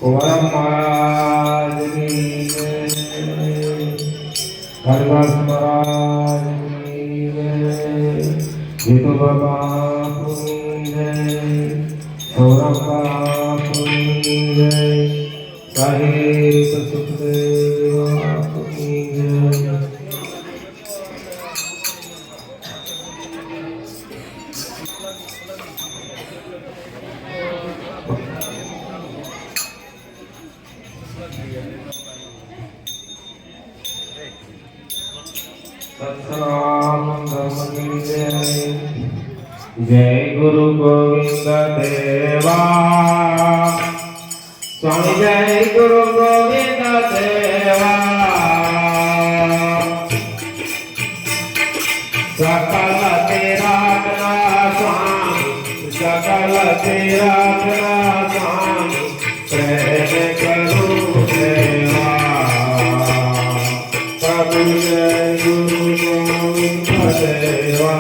कुंवरम महाराज की जय, हरिदास महाराज की जय, जीतू बाबा की जय, सौरभ बाबा की जय, साहिब सुखदेव की जय। सतनाम धर्म की जय, जय गुरु गोविंद देवा स्वामी, जय गुरु गोविंद देवा, सकल तेरा स्वामी, सकल तेरा स्वामी, प्रेम करो देवा, प्रभु जय गुरु गोविंद देवा,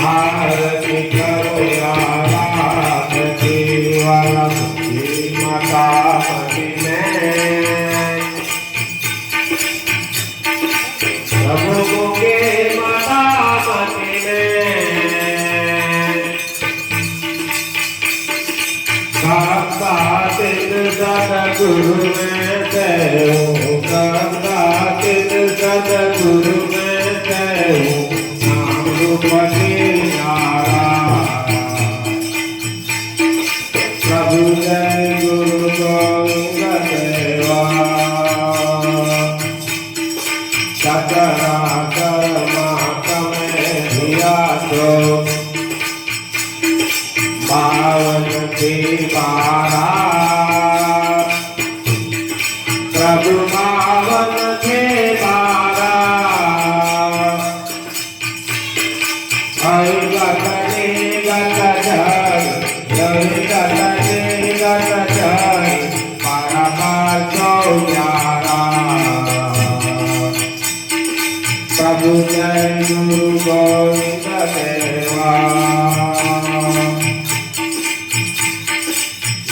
आरती करो आरती वाला माता मती में, प्रभु के माता मती में, काका तिल सतगुरु में देव, काका तिल सतगुरु में देव, नाम रूपति प्रभु जय गुरु गोविंद देवा, सचराचर मात में दिया तो पावन की पारा, प्रभु पावन के पारा, गतने गत जय, गतने गत जय, पारा चौजारा, प्रभु जय गुरु गोविंद देवा,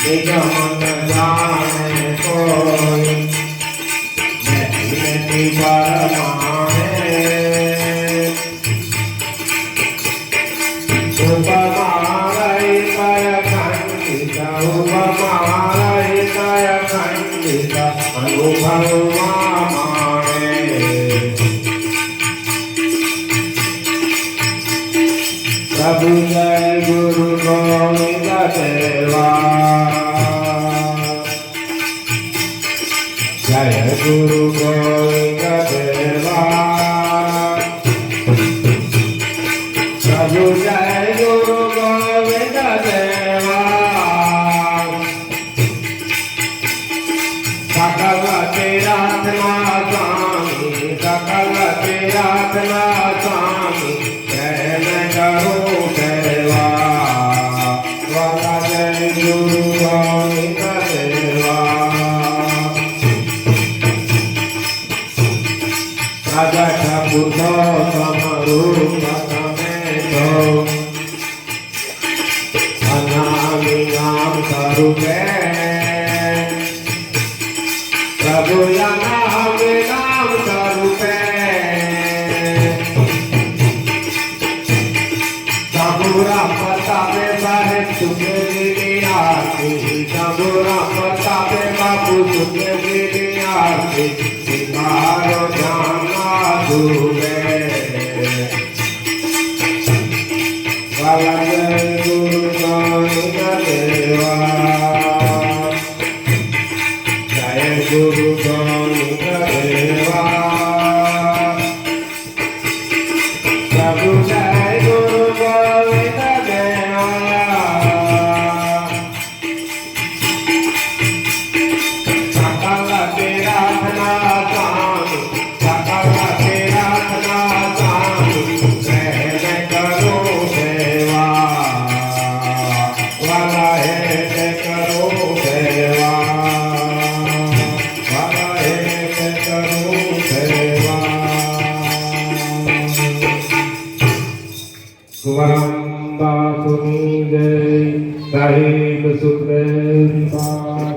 निगम जाने कोई नहीं परमाने, उपमालय कय खंडिता, उपमालय कय खंडिता, अनुभव माने, प्रभु जय गुरु गोविंद देवा, जय गुरु गोविंद देवा, प्रभु जय गुरु गोविंद देवा, सकल तीर्थना स्वामी, सकल तीर्थना स्वामी, जय करो देवा, वाला जय गुरु गोविंद देवा, प्रगट पुरुषोत्तम रूप अनामि नाम स्वरूपे, प्रभु अनामि नाम स्वरूपे, सबुरा प्रतापे साहेब सुखे गिरी आरती, सबुरा प्रतापे बाबू सुखे गिरी आरती, सिंहारो ध्यान धूले, वाला जय गुरु गोविंद देवा, जय गुरु गोविंद देवा, प्रभु जय गुरु गोविंद देवा, सकल तीर्थना स्वामी, सकल तीर्थना स्वामी, प्रेम करो देवा, वाला है करो देवा, वाला है करो देवा, कुंवरम बाबा की जय। साहिब सुखदेव निवास